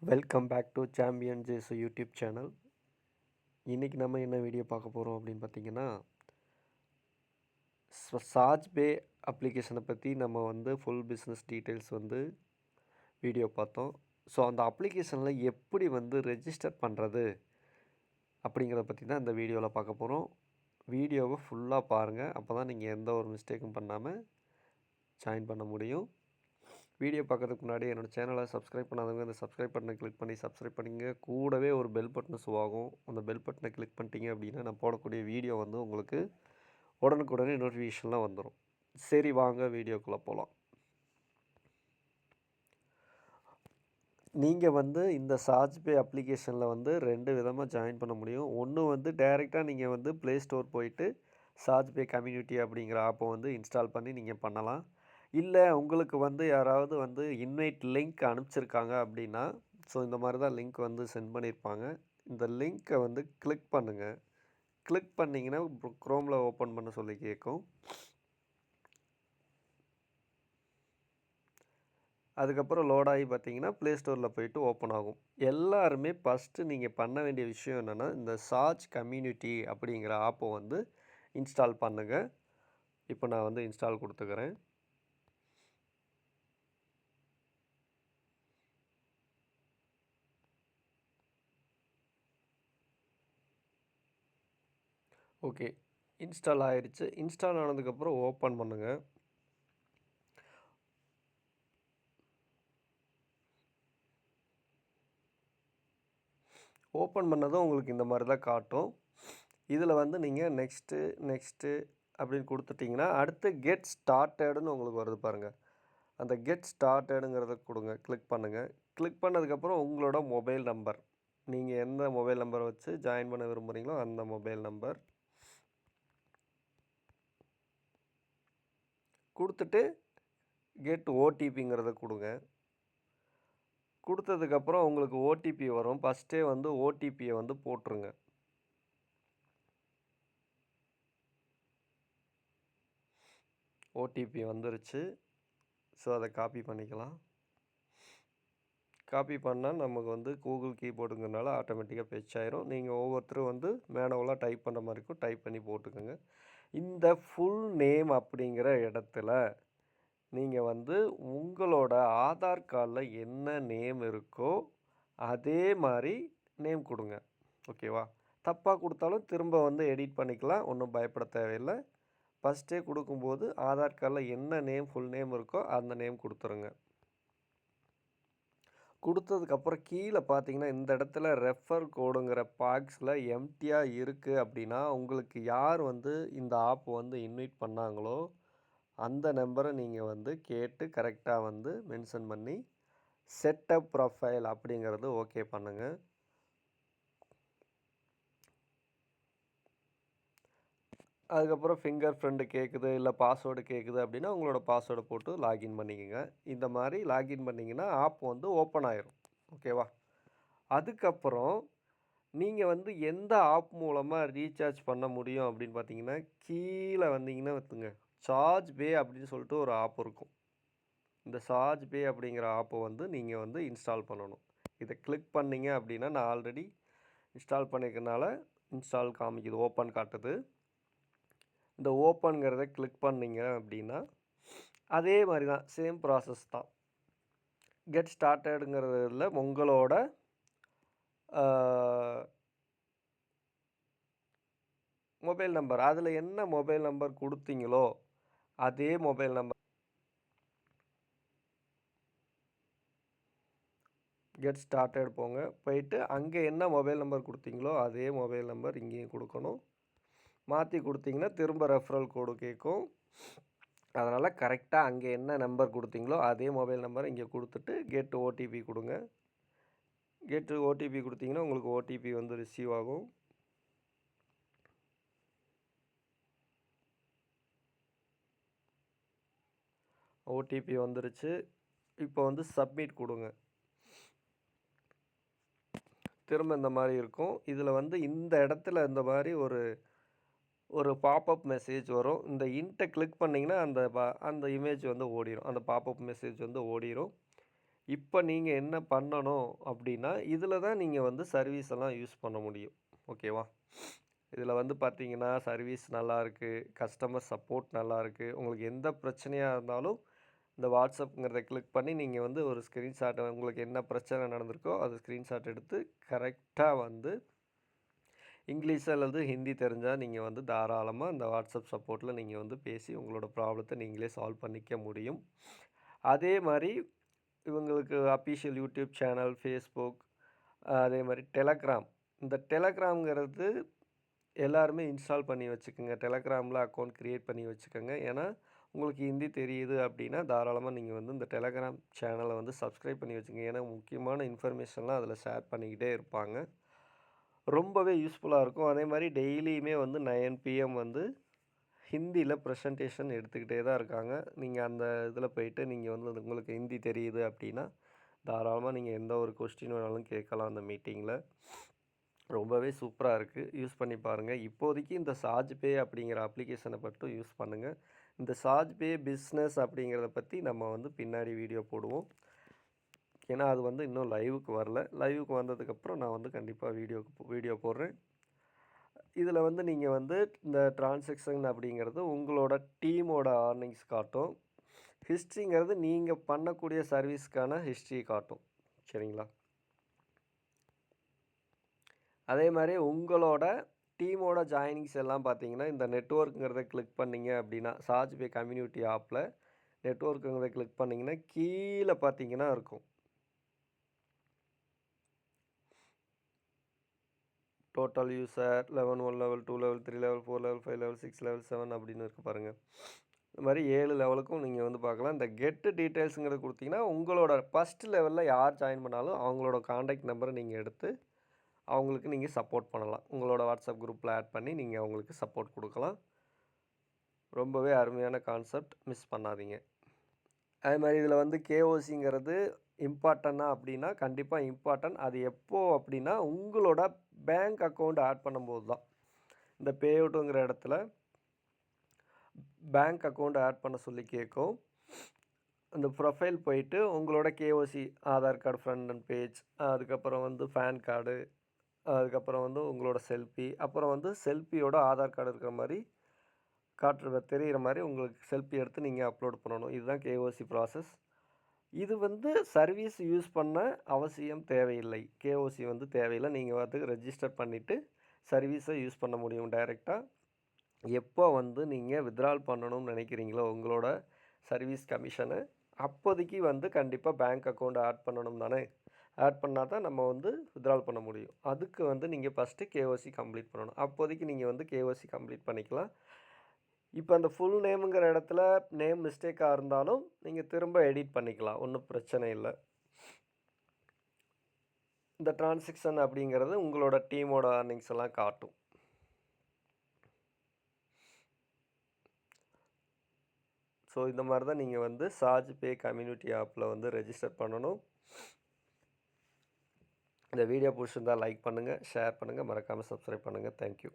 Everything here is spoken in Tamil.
Welcome back to champion Jesu YouTube channel. இன்றைக்கி நம்ம என்ன வீடியோ பார்க்க போகிறோம் அப்படின்னு பார்த்தீங்கன்னா, சார்ஜ் பே அப்ளிகேஷனை பற்றி நம்ம ஃபுல் பிஸ்னஸ் டீட்டெயில்ஸ் வீடியோ பார்த்தோம். ஸோ அந்த அப்ளிகேஷனில் எப்படி ரெஜிஸ்டர் பண்ணுறது அப்படிங்கிறத பற்றி தான் இந்த வீடியோவில் பார்க்க போகிறோம். வீடியோவை ஃபுல்லாக பாருங்கள், அப்போ தான் நீங்கள் எந்த ஒரு மிஸ்டேக்கும் பண்ணாமல் ஜாயின் பண்ண முடியும். வீடியோ பார்க்கறதுக்கு முன்னாடி என்னோடய சேனலை சப்ஸ்கிரைப் பண்ணாதவங்க அந்த சப்ஸ்கிரைப் பட்டனை கிளிக் பண்ணி சப்ஸ்கிரைப் பண்ணிங்க. கூடவே ஒரு பெல் பட்டன் ஷோ ஆகும். அந்த பெல் பட்டனை கிளிக் பண்ணிட்டீங்க அப்படின்னா நான் போடக்கூடிய வீடியோ உங்களுக்கு உடனுக்குடனே நோட்டிஃபிகேஷன்லாம் வந்துடும். சரி, வாங்க வீடியோக்குள்ளே போகலாம். நீங்கள் இந்த சார்ஜ் பே அப்ளிகேஷனில் 2 விதமாக ஜாயின் பண்ண முடியும். ஒன்று டைரெக்டாக நீங்கள் ப்ளே ஸ்டோர் போயிட்டு சார்ஜ் பே கம்யூனிட்டி அப்படிங்கிற ஆப்பை இன்ஸ்டால் பண்ணி நீங்கள் பண்ணலாம். இல்லை உங்களுக்கு யாராவது இன்வைட் லிங்க் அனுப்பிச்சிருக்காங்க அப்படின்னா, ஸோ இந்த மாதிரி தான் லிங்க் சென்ட் பண்ணியிருப்பாங்க. இந்த லிங்க்கை கிளிக் பண்ணுங்கள். கிளிக் பண்ணிங்கன்னா க்ரோமில் ஓப்பன் பண்ண சொல்லி கேட்கும். அதுக்கப்புறம் லோட் ஆகி பார்த்தீங்கன்னா ப்ளே ஸ்டோரில் போயிட்டு ஓப்பன் ஆகும். எல்லாருமே ஃபஸ்ட்டு நீங்கள் பண்ண வேண்டிய விஷயம் என்னென்னா, இந்த சார்ஜ் கம்யூனிட்டி அப்படிங்கிற ஆப்பை இன்ஸ்டால் பண்ணுங்கள். இப்போ நான் இன்ஸ்டால் கொடுத்துக்கிறேன். ஓகே, இன்ஸ்டால் ஆகிடுச்சு. இன்ஸ்டால் ஆனதுக்கப்புறம் ஓப்பன் பண்ணுங்கள். ஓப்பன் பண்ணதும் உங்களுக்கு இந்த மாதிரி தான் காட்டும். இதில் நீங்கள் நெக்ஸ்ட்டு அப்படின்னு கொடுத்துட்டிங்கன்னா அடுத்து கெட் ஸ்டார்டடுன்னு உங்களுக்கு வருது பாருங்கள். அந்த கெட் ஸ்டார்டடுங்கிறத கொடுங்க, கிளிக் பண்ணுங்கள். கிளிக் பண்ணதுக்கப்புறம் உங்களோட மொபைல் நம்பர், நீங்கள் எந்த மொபைல் நம்பரை வச்சு ஜாயின் பண்ண விரும்புகிறீங்களோ அந்த மொபைல் நம்பர் கொடுத்துட்டு கெட் ஓடிபிங்கிறத கொடுங்க. கொடுத்ததுக்கப்புறம் உங்களுக்கு ஓடிபி வரும். ஃபஸ்ட்டே ஓடிபியை போட்டுருங்க. ஓடிபி வந்துருச்சு. ஸோ அதை காப்பி பண்ணிக்கலாம். காப்பி பண்ணால் நமக்கு கூகுள் கீபோர்டுங்கிறனால ஆட்டோமேட்டிக்காக பெச் ஆயிரும். நீங்கள் ஒவ்வொருத்தரும் மேனுவலாக டைப் பண்ணுற மாதிரி இருக்கும், டைப் பண்ணி போட்டுக்கோங்க. இந்த ஃபுல் நேம் அப்படிங்கிற இடத்துல நீங்கள் உங்களோட ஆதார் கார்டில் என்ன நேம் இருக்கோ அதே மாதிரி நேம் கொடுங்க. ஓகேவா? தப்பாக கொடுத்தாலும் திரும்ப எடிட் பண்ணிக்கலாம், ஒன்றும் பயப்பட தேவையில்லை. ஃபஸ்ட்டே கொடுக்கும்போது ஆதார் கார்டில் என்ன நேம் ஃபுல் நேம் இருக்கோ அந்த நேம் கொடுத்துருங்க. கொடுத்ததுக்கப்புறம் கீழே பார்த்தீங்கன்னா இந்த இடத்துல ரெஃபர் கோடுங்கிற பாக்ஸில் எம்டியாக இருக்குது அப்படின்னா, உங்களுக்கு யார் இந்த ஆப் இன்வைட் பண்ணாங்களோ அந்த நம்பரை நீங்கள் கேட்டு கரெக்டாக மென்ஷன் பண்ணி செட்டப் ப்ரொஃபைல் அப்படிங்கிறது ஓகே பண்ணுங்கள். அதுக்கப்புறம் ஃபிங்கர் பிரிண்ட் கேட்குது, இல்லை பாஸ்வேர்டு கேட்குது அப்படின்னா உங்களோட பாஸ்வேர்டை போட்டு லாகின் பண்ணிக்கோங்க. இந்த மாதிரி லாகின் பண்ணிங்கன்னா ஆப் ஓப்பன் ஆயிரும். ஓகேவா? அதுக்கப்புறம் நீங்கள் எந்த ஆப் மூலமாக ரீசார்ஜ் பண்ண முடியும் அப்படின்னு பார்த்தீங்கன்னா, கீழே வந்தீங்கன்னா சார்ஜ் பே அப்படின்னு சொல்லிட்டு ஒரு ஆப் இருக்கும். இந்த சார்ஜ் பே அப்படிங்கிற ஆப்பை நீங்கள் இன்ஸ்டால் பண்ணணும். இதை கிளிக் பண்ணிங்க அப்படின்னா, நான் ஆல்ரெடி இன்ஸ்டால் பண்ணிக்கிறதுனால இன்ஸ்டால் காமிக்குது, ஓப்பன் காட்டுது. இந்த ஓப்பனுங்கிறத கிளிக் பண்ணிங்க அப்படின்னா அதே மாதிரி தான், சேம் ப்ராசஸ் தான். கெட் ஸ்டார்டடுங்கிறதுல உங்களோட மொபைல் நம்பர், அதில் என்ன மொபைல் நம்பர் கொடுத்தீங்களோ அதே மொபைல் நம்பர் கெட் ஸ்டார்டட் போங்க. போயிட்டு அங்கே என்ன மொபைல் நம்பர் கொடுத்தீங்களோ அதே மொபைல் நம்பர் இங்கேயும் கொடுக்கணும். மாற்றி கொடுத்தீங்கன்னா திரும்ப ரெஃபரல் கோடு கேட்கும். அதனால் கரெக்டாக அங்கே என்ன நம்பர் கொடுத்தீங்களோ அதே மொபைல் நம்பரை இங்கே கொடுத்துட்டு கெட் ஓடிபி கொடுங்க. கெட் ஓடிபி கொடுத்தீங்கன்னா உங்களுக்கு ஓடிபி ரிசீவ் ஆகும். ஓடிபி வந்துருச்சு. இப்போ சப்மிட் கொடுங்க. திரும்ப இந்த மாதிரி இருக்கும். இதில் இந்த இடத்துல இந்த மாதிரி ஒரு பாப்அப் மெசேஜ் வரும். இந்த இன்ட்டை கிளிக் பண்ணிங்கன்னா அந்த இமேஜ் ஓடிடும். அந்த பாப்அப் மெசேஜ் ஓடிடும். இப்போ நீங்கள் என்ன பண்ணணும் அப்படின்னா, இதில் தான் நீங்கள் வந்து சர்வீஸ் எல்லாம் யூஸ் பண்ண முடியும். ஓகேவா? இதில் வந்து பார்த்தீங்கன்னா, சர்வீஸ் நல்லாயிருக்கு, கஸ்டமர் சப்போர்ட் நல்லாயிருக்கு. உங்களுக்கு எந்த பிரச்சனையா இருந்தாலும் இந்த வாட்ஸ்அப்ங்கிறத கிளிக் பண்ணி நீங்கள் வந்து ஒரு ஸ்க்ரீன்ஷாட்டை உங்களுக்கு என்ன பிரச்சனை நடந்திருக்கோ அது ஸ்க்ரீன்ஷாட் எடுத்து கரெக்டாக வந்து இங்கிலீஷ் அல்லது ஹிந்தி தெரிஞ்சால் நீங்கள் வந்து தாராளமாக இந்த வாட்ஸ்அப் சப்போர்ட்டில் நீங்கள் வந்து பேசி உங்களோட ப்ராப்ளத்தை நீங்களே சால்வ் பண்ணிக்க முடியும். அதே மாதிரி இவங்களுக்கு அஃபிஷியல் யூடியூப் சேனல், ஃபேஸ்புக், அதே மாதிரி டெலகிராம். இந்த டெலகிராம்ங்கிறது எல்லாருமே இன்ஸ்டால் பண்ணி வச்சுக்கோங்க. டெலகிராமில் அக்கௌண்ட் க்ரியேட் பண்ணி வச்சுக்கோங்க. ஏன்னா உங்களுக்கு ஹிந்தி தெரியுது அப்படின்னா தாராளமாக நீங்கள் வந்து இந்த டெலகிராம் சேனலை வந்து சப்ஸ்கிரைப் பண்ணி வச்சுக்கோங்க. ஏன்னா முக்கியமான இன்ஃபர்மேஷன்லாம் அதில் ஷேர் பண்ணிக்கிட்டே இருப்பாங்க. ரொம்பவே யூஸ்ஃபுல்லாக இருக்கும். அதே மாதிரி டெய்லியுமே வந்து 9 PM வந்து ஹிந்தியில் ப்ரெசன்டேஷன் எடுத்துக்கிட்டே தான் இருக்காங்க. நீங்கள் அந்த இதில் போயிட்டு நீங்கள் வந்து உங்களுக்கு ஹிந்தி தெரியுது அப்படின்னா தாராளமாக நீங்கள் எந்த ஒரு கொஸ்டின் வேணாலும் கேட்கலாம் அந்த மீட்டிங்கில். ரொம்பவே சூப்பராக இருக்குது. யூஸ் பண்ணி பாருங்கள். இப்போதைக்கு இந்த சார்ஜ் பே அப்படிங்கிற அப்ளிகேஷனை மட்டும் யூஸ் பண்ணுங்கள். இந்த சார்ஜ் பே பிஸ்னஸ் அப்படிங்கிறத பற்றி நம்ம வந்து பின்னாடி வீடியோ போடுவோம். ஏன்னா அது வந்து இன்னும் லைவுக்கு வரல. லைவுக்கு வந்ததுக்கப்புறம் நான் வந்து கண்டிப்பாக வீடியோ போடுறேன். இதில் வந்து நீங்கள் வந்து இந்த டிரான்சாக்ஷன் அப்படிங்கிறது உங்களோட டீமோட ஏர்னிங்ஸ் காட்டும். ஹிஸ்ட்ரிங்கிறது நீங்கள் பண்ணக்கூடிய சர்வீஸ்க்கான ஹிஸ்ட்ரி காட்டும். சரிங்களா? அதே மாதிரி உங்களோட டீமோட ஜாயினிங்ஸ் எல்லாம் பார்த்தீங்கன்னா இந்த நெட்வொர்க்குங்கிறத கிளிக் பண்ணிங்க அப்படின்னா சார்ஜ் பே கம்யூனிட்டி ஆப்பில் நெட்வொர்க்குங்கிறத கிளிக் பண்ணிங்கன்னா கீழே பார்த்தீங்கன்னா இருக்கும். Total user level 1, level 2, level 3, level 4, level 5, level 6, level 7 அப்படின்னு இருக்குது பாருங்கள். இந்த மாதிரி 7 லெவலுக்கும் நீங்கள் வந்து பார்க்கலாம். இந்த கெட்டு டீட்டெயில்ஸுங்கிறது கொடுத்தீங்கன்னா உங்களோட ஃபஸ்ட்டு லெவலில் யார் ஜாயின் பண்ணாலும் அவங்களோட காண்டாக்ட் நம்பரை நீங்கள் எடுத்து அவங்களுக்கு நீங்கள் சப்போர்ட் பண்ணலாம். உங்களோட வாட்ஸ்அப் குரூப்பில் ஆட் பண்ணி நீங்கள் அவங்களுக்கு சப்போர்ட் கொடுக்கலாம். ரொம்பவே அருமையான கான்செப்ட், மிஸ் பண்ணாதீங்க. அதே மாதிரி இதில் வந்து கேஓசிங்கிறது இம்பார்ட்டன்னா அப்படின்னா கண்டிப்பாக இம்பார்ட்டன்ட். அது எப்போது அப்படின்னா உங்களோட பேங்க் அக்கௌண்ட் ஆட் பண்ணும்போது தான். இந்த பே அவுட்டுங்கிற இடத்துல பேங்க் அக்கௌண்ட் ஆட் பண்ண சொல்லி கேட்கும். அந்த ப்ரொஃபைல் போயிட்டு உங்களோட KOC Aadhaar card front and page, அதுக்கப்புறம் வந்து பேன் கார்டு, அதுக்கப்புறம் வந்து உங்களோட செல்ஃபி, அப்புறம் வந்து செல்ஃபியோட ஆதார் கார்டு இருக்கிற மாதிரி தெரிகிற மாதிரி உங்களுக்கு செல்ஃபி எடுத்து நீங்கள் அப்லோட் பண்ணணும். இதுதான் கேஓசி ப்ராசஸ். இது வந்து சர்வீஸ் யூஸ் பண்ண அவசியம் தேவையில்லை. கேஓசி வந்து தேவையில்லை. நீங்கள் வந்து ரெஜிஸ்டர் பண்ணிவிட்டு சர்வீஸை யூஸ் பண்ண முடியும் டைரெக்டாக. எப்போ வந்து நீங்கள் வித்ட்ரால் பண்ணணும்னு நினைக்கிறீங்களோ உங்களோட சர்வீஸ் கமிஷனை, அப்போதைக்கு வந்து கண்டிப்பாக பேங்க் அக்கௌண்ட் ஆட் பண்ணணும் தானே. ஆட் பண்ணால் தான் நம்ம வந்து வித்ட்ரால் பண்ண முடியும். அதுக்கு வந்து நீங்கள் ஃபஸ்ட்டு கேஓசி கம்ப்ளீட் பண்ணணும். அப்போதைக்கு நீங்கள் வந்து கேஓசி கம்ப்ளீட் பண்ணிக்கலாம். இப்போ அந்த ஃபுல் நேமுங்கிற இடத்துல நேம் மிஸ்டேக்காக இருந்தாலும் நீங்கள் திரும்ப எடிட் பண்ணிக்கலாம். ஒன்றும் பிரச்சனை இல்லை. இந்த டிரான்சாக்ஷன் அப்படிங்கிறது உங்களோட டீமோட ஏர்னிங்ஸ் எல்லாம் காட்டும். ஸோ இந்த மாதிரி தான் நீங்கள் வந்து சார்ஜ் பே கம்யூனிட்டி ஆப்பில் வந்து ரெஜிஸ்டர் பண்ணணும். இந்த வீடியோ பிடிச்சிருந்தால் லைக் பண்ணுங்கள், ஷேர் பண்ணுங்கள், மறக்காமல் சப்ஸ்கிரைப் பண்ணுங்கள். தேங்க்யூ.